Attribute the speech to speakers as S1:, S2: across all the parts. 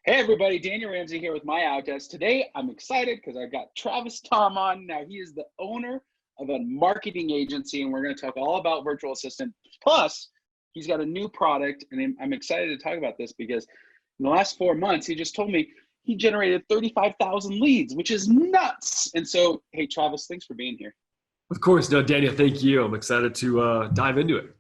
S1: Hey everybody, Daniel Ramsey here with MyOutDesk. Today I'm excited because I've got Travis Tom on. Now he is the owner of a marketing agency and we're going to talk all about virtual assistant. Plus, he's got a new product and I'm excited to talk about this because in the last 4 months, he just told me he generated 35,000 leads, which is nuts. And so, hey Travis, thanks for being here.
S2: Of course. No, Daniel, thank you. I'm excited to dive into it.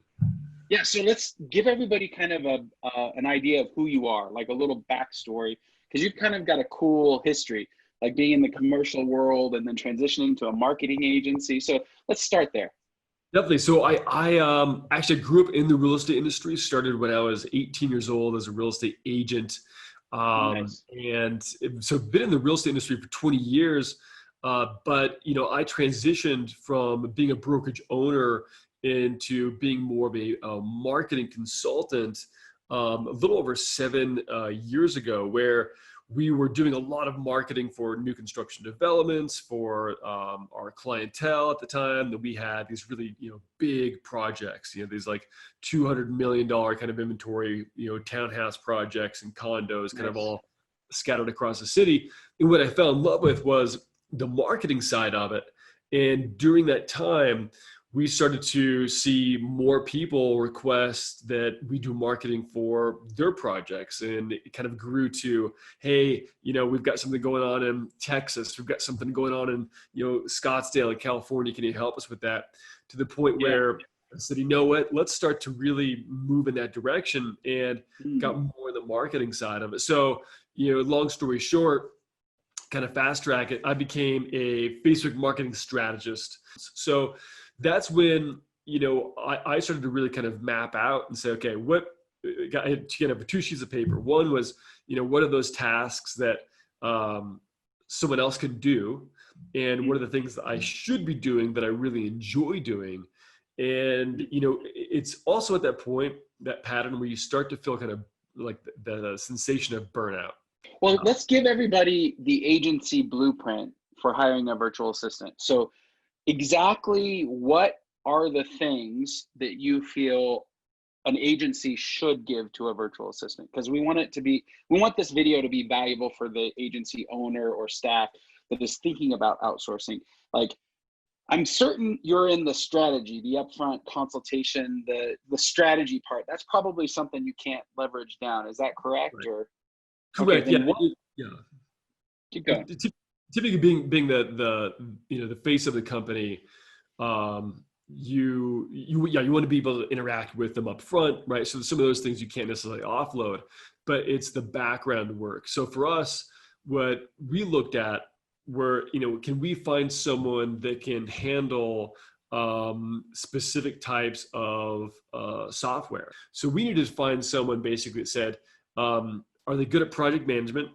S1: Yeah, so let's give everybody kind of an idea of who you are, like a little backstory, because you've kind of got a cool history, like being in the commercial world and then transitioning to a marketing agency. So let's start there.
S2: Definitely. So I actually grew up in the real estate industry, started when I was 18 years old as a real estate agent.
S1: Nice.
S2: And so been in the real estate industry for 20 years. But, I transitioned from being a brokerage owner into being more of a marketing consultant a little over 7 years ago, where we were doing a lot of marketing for new construction developments for our clientele at the time. That we had these really big projects, these like $200 million kind of inventory, townhouse projects and condos kind of all scattered across the city. And what I fell in love with was the marketing side of it. And during that time, we started to see more people request that we do marketing for their projects. And it kind of grew to, hey, we've got something going on in Texas. We've got something going on in, Scottsdale in California. Can you help us with that? To the point where I said, you know what, let's start to really move in that direction, and got more in the marketing side of it. So, long story short, kind of fast track it, I became a Facebook marketing strategist. So that's when, I started to really kind of map out and say, okay, I had kind of 2 sheets of paper. One was, what are those tasks that someone else can do? And what are the things that I should be doing that I really enjoy doing? And, it's also at that point, that pattern where you start to feel kind of like the sensation of burnout.
S1: Well, let's give everybody the agency blueprint for hiring a virtual assistant. So exactly what are the things that you feel an agency should give to a virtual assistant? Because we want this video to be valuable for the agency owner or staff that is thinking about outsourcing. Like, I'm certain you're in the strategy, the upfront consultation, the strategy part. That's probably something you can't leverage down. Is that correct?
S2: Right.
S1: Or
S2: Correct.
S1: then
S2: Yeah.
S1: keep going.
S2: Typically being the face of the company, you want to be able to interact with them up front, right? So some of those things you can't necessarily offload, but it's the background work. So for us, what we looked at were, can we find someone that can handle specific types of software? So we needed to find someone basically that said, are they good at project management?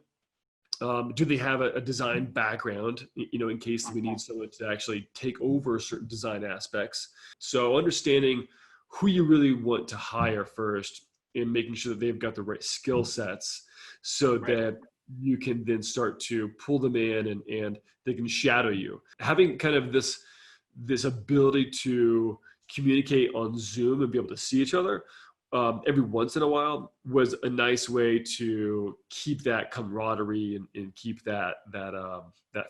S2: Do they have a design background, in case we need someone to actually take over certain design aspects? So understanding who you really want to hire first and making sure that they've got the right skill sets so that you can then start to pull them in and they can shadow you. Having kind of this ability to communicate on Zoom and be able to see each other every once in a while was a nice way to keep that camaraderie and keep that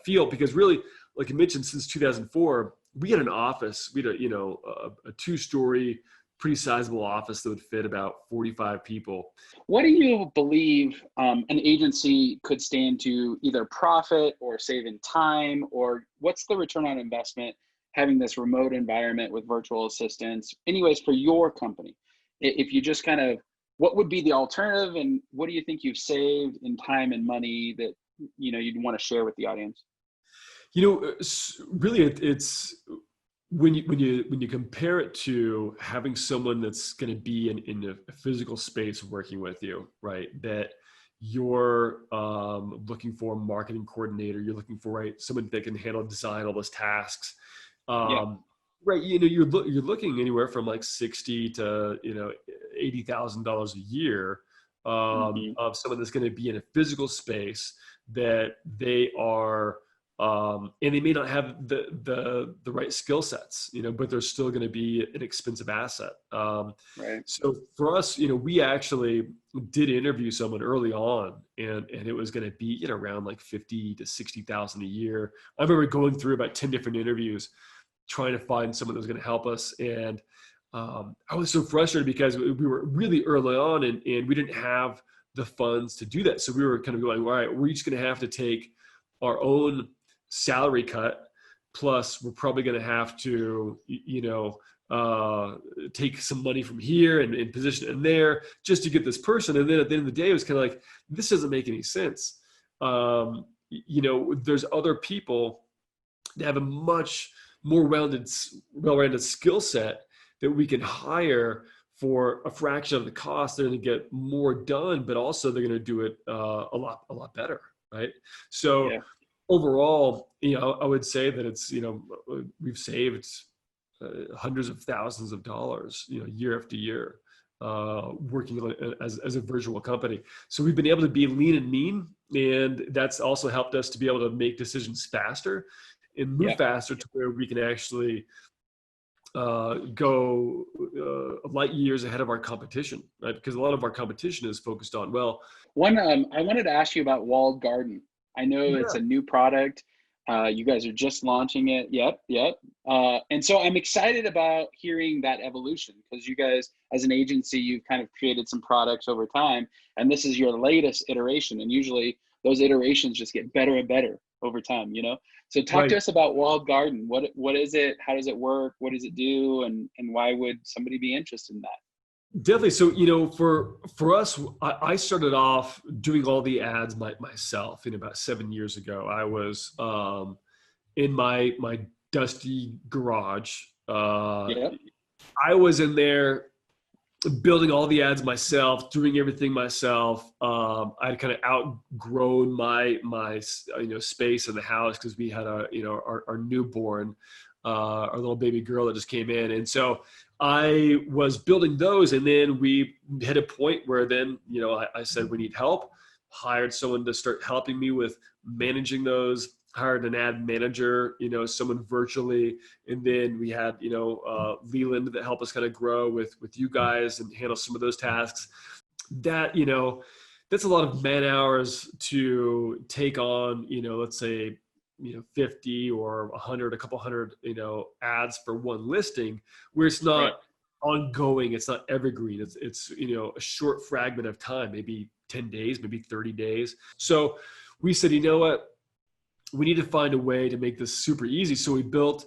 S2: feel. Because really, like I mentioned, since 2004, we had an office. We had a 2-story, pretty sizable office that would fit about 45 people.
S1: What do you believe an agency could stand to either profit or save in time, or what's the return on investment having this remote environment with virtual assistants? Anyways, for your company, if you just kind of, what would be the alternative, and what do you think you've saved in time and money that you'd want to share with the audience?
S2: Really, it's when you compare it to having someone that's going to be in a physical space working with you, right? That you're looking for a marketing coordinator, you're looking for someone that can handle design, all those tasks. Right, you're looking anywhere from like $60,000 to $80,000 a year of someone that's going to be in a physical space that they are And they may not have the right skill sets, but they're still going to be an expensive asset.
S1: Right.
S2: So for us, we actually did interview someone early on, and it was going to be around like 50 to 60,000 a year. I remember going through about 10 different interviews, trying to find someone that was going to help us. And I was so frustrated because we were really early on, and we didn't have the funds to do that. So we were kind of going, all right, we're just going to have to take our own salary cut, plus we're probably going to have to, take some money from here and position it in there just to get this person. And then at the end of the day, it was kind of like, this doesn't make any sense. There's other people that have a much more well-rounded skill set that we can hire for a fraction of the cost. They're going to get more done, but also they're going to do it a lot better, right? So
S1: Yeah.
S2: overall, I would say that it's, we've saved hundreds of thousands of dollars, year after year, working as a virtual company. So we've been able to be lean and mean, and that's also helped us to be able to make decisions faster and move faster to where we can actually go light years ahead of our competition, right? Because a lot of our competition is focused on, I
S1: wanted to ask you about walled garden. I know it's a new product. You guys are just launching it. Yep. And so I'm excited about hearing that evolution, because you guys, as an agency, you've kind of created some products over time, and this is your latest iteration. And usually those iterations just get better and better over time, So talk to us about walled garden. What is it? How does it work? What does it do? And why would somebody be interested in that?
S2: Definitely. So, for us, I started off doing all the ads myself. About 7 years ago, I was in my dusty garage. I was in there building all the ads myself, doing everything myself. I'd kind of outgrown my space in the house, because we had our newborn, our little baby girl that just came in. And so I was building those, and then we hit a point where then, I said, we need help, hired someone to start helping me with managing those, hired an ad manager, someone virtually. And then we had, Leland that helped us kind of grow with you guys and handle some of those tasks. That, that's a lot of man hours to take on, let's say, 50 or 100, a couple hundred, ads for one listing, where it's not ongoing. It's not evergreen. It's a short fragment of time, maybe 10 days, maybe 30 days. So we said, you know what? We need to find a way to make this super easy. So we built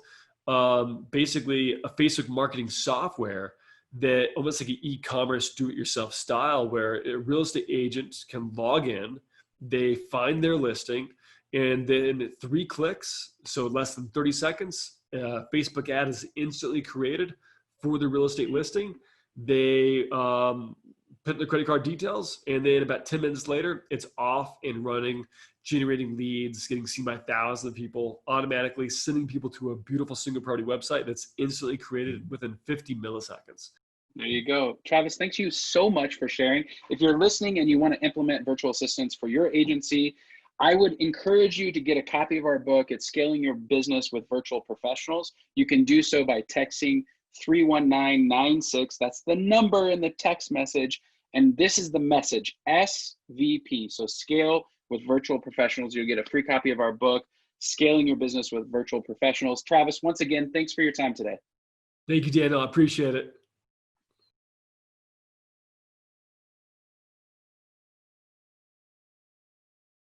S2: basically a Facebook marketing software that almost like an e-commerce do-it-yourself style, where a real estate agent can log in, they find their listing, and then 3 clicks, so less than 30 seconds, Facebook ad is instantly created for the real estate listing. They put the credit card details, and then about 10 minutes later, it's off and running, generating leads, getting seen by thousands of people, automatically sending people to a beautiful single property website that's instantly created within 50 milliseconds.
S1: There you go. Travis, thank you so much for sharing. If you're listening and you want to implement virtual assistants for your agency, I would encourage you to get a copy of our book. It's Scaling Your Business with Virtual Professionals. You can do so by texting 31996. That's the number in the text message. And this is the message, SVP. So Scale with Virtual Professionals. You'll get a free copy of our book, Scaling Your Business with Virtual Professionals. Travis, once again, thanks for your time today.
S2: Thank you, Daniel. I appreciate it.